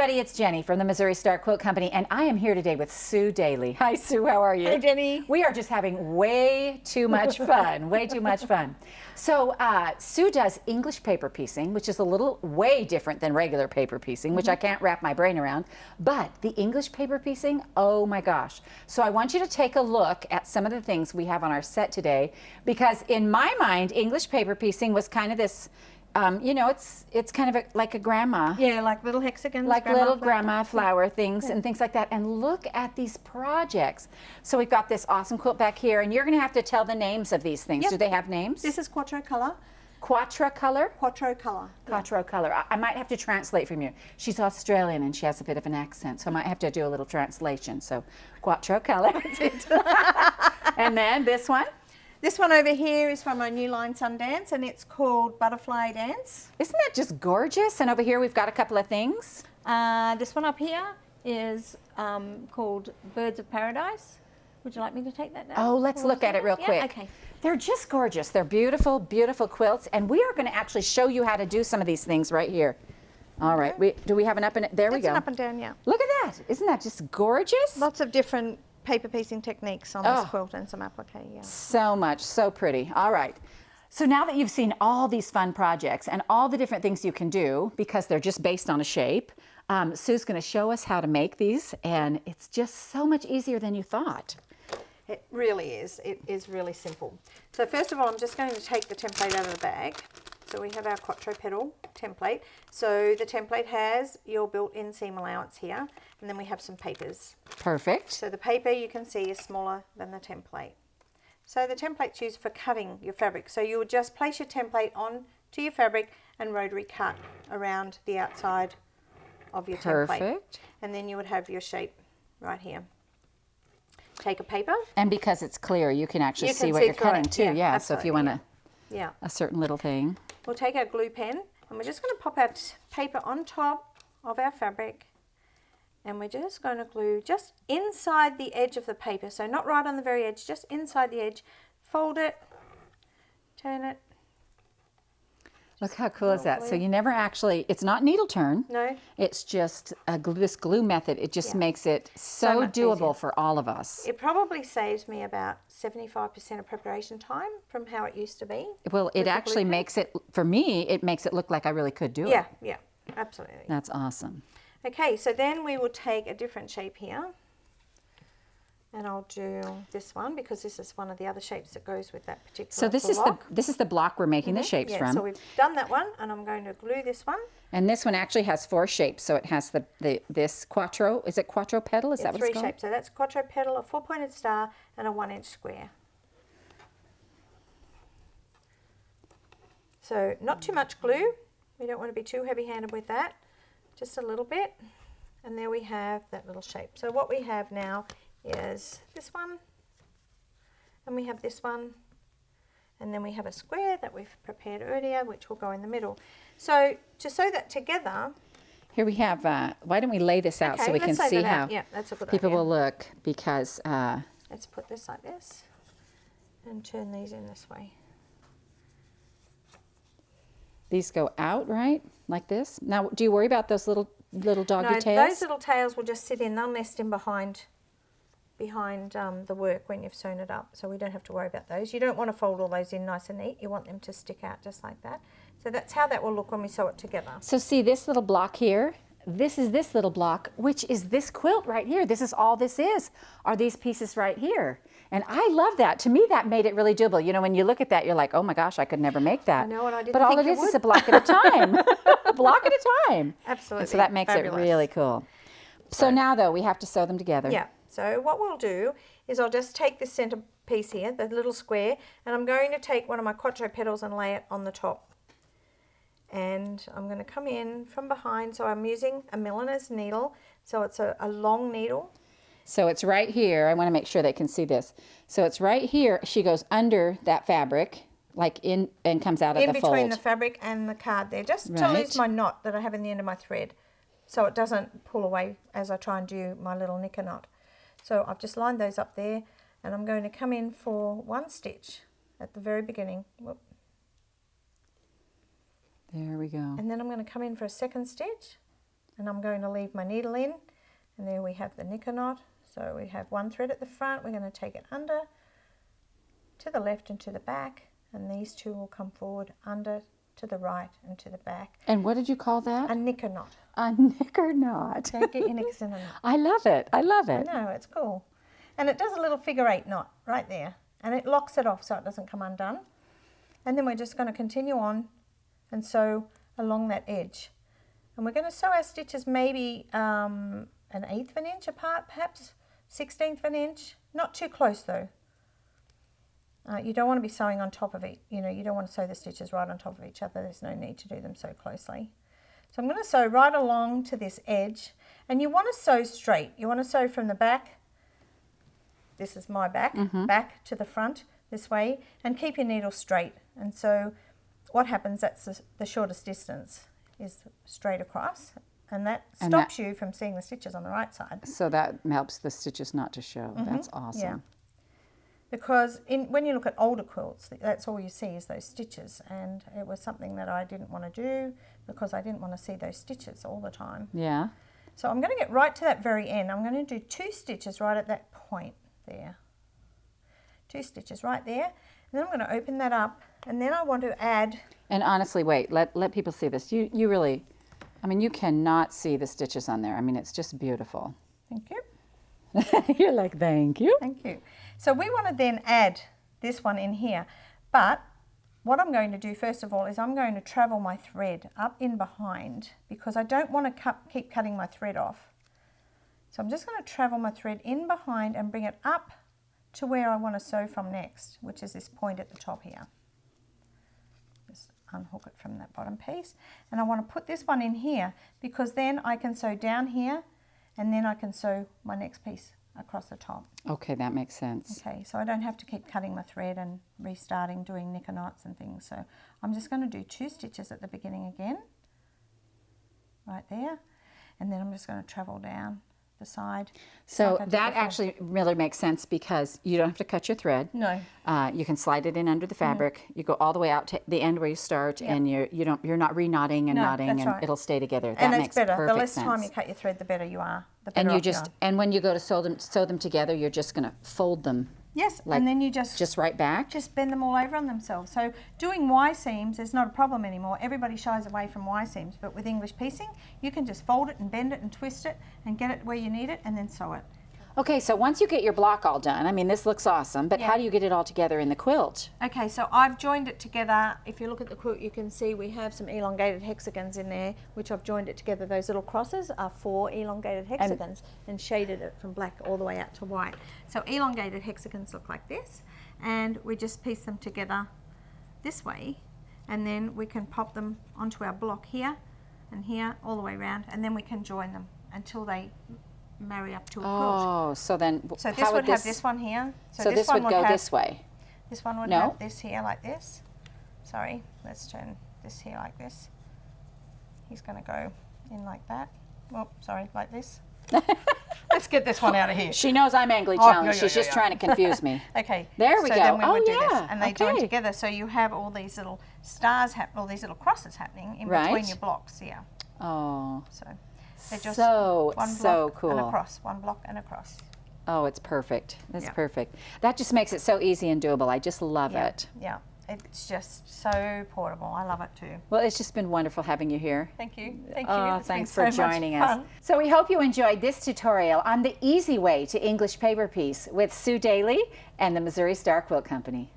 everybody, it's Jenny from the Missouri Star Quilt Company, and I am here today with Sue Daley. Hi, Sue, how are you? Hey, Jenny. We are just having way too much fun, way too much fun. So Sue does English paper piecing, which is a little way different than regular paper piecing, which I can't wrap my brain around, but the English paper piecing, oh my gosh. So I want you to take a look at some of the things we have on our set today, because in my mind, English paper piecing was kind of this, you know, it's kind of like a grandma. Yeah, like little hexagons. Like little grandma flower things and things like that. And look at these projects. So we've got this awesome quilt back here, and you're going to have to tell the names of these things. Yep. Do they have names? This is Quatro color. Quatro color? Quatro color. Quatro color. I might have to translate from you. She's Australian and she has a bit of an accent, so I might have to do a little translation. So Quatro color. And then this one? This one over here is from our new line Sundance, and it's called Butterfly Dance. Isn't that just gorgeous? And over here we've got a couple of things. This one up here is called Birds of Paradise. Would you like me to take that down? Oh, let's look at it real quick. Okay. They're just gorgeous. They're beautiful, beautiful quilts, and we are going to actually show you how to do some of these things right here. All right. Do we have an up and there we go. An up and down, yeah. Look at that. Isn't that just gorgeous? Lots of different paper piecing techniques on this quilt and some applique. Yeah. So much, so pretty. All right. So now that you've seen all these fun projects and all the different things you can do, because they're just based on a shape, Sue's going to show us how to make these, and it's just so much easier than you thought. It really is. It is really simple. So first of all, I'm just going to take the template out of the bag. So we have our Quatro petal template. So the template has your built-in seam allowance here, and then we have some papers. Perfect. So the paper you can see is smaller than the template. So the template's used for cutting your fabric. So you would just place your template on to your fabric and rotary cut around the outside of your template. Perfect. And then you would have your shape right here. Take a paper. And because it's clear, you can actually see what you're cutting too. Yeah, so if you want a certain little thing. We'll take our glue pen and we're just going to pop our paper on top of our fabric, and we're just going to glue just inside the edge of the paper, so not right on the very edge, just inside the edge. Fold it, turn it. Look how cool is that? So you never actually, it's not needle turn. No. It's just this glue method. It just makes it so doable for all of us. It probably saves me about 75% of preparation time from how it used to be. Well, it actually makes it, for me, it makes it look like I really could do it. Yeah, yeah, absolutely. That's awesome. Okay, so then we will take a different shape here. And I'll do this one because this is one of the other shapes that goes with that particular So this is the block we're making the shapes from. So we've done that one, and I'm going to glue this one. And this one actually has 4 shapes. So it has this Quatro. Is it Quatro petal? Is that what it's called? 3 shapes. So that's Quatro petal, a 4-pointed star, and a 1-inch square. So not too much glue. We don't want to be too heavy-handed with that. Just a little bit, and there we have that little shape. So what we have now is this one, and we have this one, and then we have a square that we've prepared earlier, which will go in the middle. So to sew that together, here we have, why don't we lay this out so we can see how people will look, because let's put this like this and turn these in this way. These go out, right? Like this. Now, do you worry about those little doggy tails? No, those little tails will just sit in. They'll nest in behind the work when you've sewn it up, so we don't have to worry about those. You don't want to fold all those in nice and neat. You want them to stick out just like that. So that's how that will look when we sew it together. So see this little block here? This is this little block, which is this quilt right here. This is all this is, are these pieces right here. And I love that. To me, that made it really doable. You know, when you look at that, you're like, oh my gosh, I could never make that. I know, and I didn't But all think it is a block at a time. A block at a time. Absolutely. And so that makes it really cool. So now, though, we have to sew them together. Yeah. So what we'll do is I'll just take this center piece here, the little square, and I'm going to take one of my Quatro petals and lay it on the top. And I'm going to come in from behind. So I'm using a milliner's needle. So it's a long needle. So it's right here. I want to make sure they can see this. So it's right here. She goes under that fabric, like in, and comes out at the fold. In between the fabric and the card there, just to lose my knot that I have in the end of my thread, so it doesn't pull away as I try and do my little knicker knot. So I've just lined those up there, and I'm going to come in for 1 stitch at the very beginning. Whoop. There we go. And then I'm going to come in for a 2nd stitch, and I'm going to leave my needle in, and there we have the knicker knot. So we have one thread at the front, we're going to take it under, to the left and to the back, and these two will come forward under, to the right and to the back. And what did you call that? A knicker knot. A knicker knot. Don't get your knickers in a knot. I love it. I love it. I know, it's cool. And it does a little figure 8 knot right there, and it locks it off so it doesn't come undone. And then we're just going to continue on and sew along that edge. And we're going to sew our stitches maybe an 1/8 of an inch apart, perhaps 1/16 of an inch. Not too close though. You don't want to be sewing on top of it. You know, you don't want to sew the stitches right on top of each other. There's no need to do them so closely. So I'm going to sew right along to this edge. And you want to sew straight. You want to sew from the back. This is my back, back to the front this way. And keep your needle straight. And so what happens, that's the shortest distance, is straight across. And that stops you from seeing the stitches on the right side. So that helps the stitches not to show. That's awesome. Yeah. Because when you look at older quilts, that's all you see is those stitches. And it was something that I didn't want to do because I didn't want to see those stitches all the time. Yeah. So I'm going to get right to that very end. I'm going to do 2 stitches right at that point there. 2 stitches right there. And then I'm going to open that up. And then I want to add... And honestly, wait, let people see this. You really... I mean, you cannot see the stitches on there. I mean, it's just beautiful. Thank you. You're like, thank you. Thank you. So we want to then add this one in here. But what I'm going to do first of all is I'm going to travel my thread up in behind because I don't want to keep cutting my thread off. So I'm just going to travel my thread in behind and bring it up to where I want to sew from next, which is this point at the top here. Just unhook it from that bottom piece, and I want to put this one in here because then I can sew down here and then I can sew my next piece across the top. Okay, that makes sense. Okay, so I don't have to keep cutting my thread and restarting doing knicker knots and things. So I'm just going to do 2 stitches at the beginning again, right there, and then I'm just going to travel down the side. So like that actually really makes sense because you don't have to cut your thread. No. You can slide it in under the fabric. You go all the way out to the end where you start, and you're not re-knotting and knotting, and right. it'll stay together. And that it's makes better. perfect The less sense. time you cut your thread, the better you are. The better And you off just are. and when you go to sew them together, you're just going to fold them. Yes, like and then you just right back. Just bend them all over on themselves. So doing Y seams is not a problem anymore. Everybody shies away from Y seams, but with English piecing, you can just fold it and bend it and twist it and get it where you need it and then sew it. Okay, so once you get your block all done, I mean, this looks awesome, but how do you get it all together in the quilt? Okay, so I've joined it together. If you look at the quilt, you can see we have some elongated hexagons in there, which I've joined it together. Those little crosses are 4 elongated hexagons and shaded it from black all the way out to white. So elongated hexagons look like this, and we just piece them together this way, and then we can pop them onto our block here and here all the way around, and then we can join them until they marry up to a quilt. Oh, so then So this would have this one here. So this would go this way. This one would have this here like this. Sorry, let's turn this here like this. He's going to go in like that. Oh, sorry, like this. Let's get this one out of here. She knows I'm angly challenged. She's just trying to confuse me. Okay. There we go. Then we Oh, would do yeah. this, and they join together. So you have all these little stars, all these little crosses happening in between your blocks here. Oh. So they're just so one block cool. and a cross, one block and a cross. Oh, it's perfect. That's perfect. That just makes it so easy and doable. I just love it. Yeah, it's just so portable. I love it too. Well, it's just been wonderful having you here. Thank you. Thank you. Oh, It's thanks been for so much joining us. fun. So we hope you enjoyed this tutorial on the easy way to English paper piece with Sue Daley and the Missouri Star Quilt Company.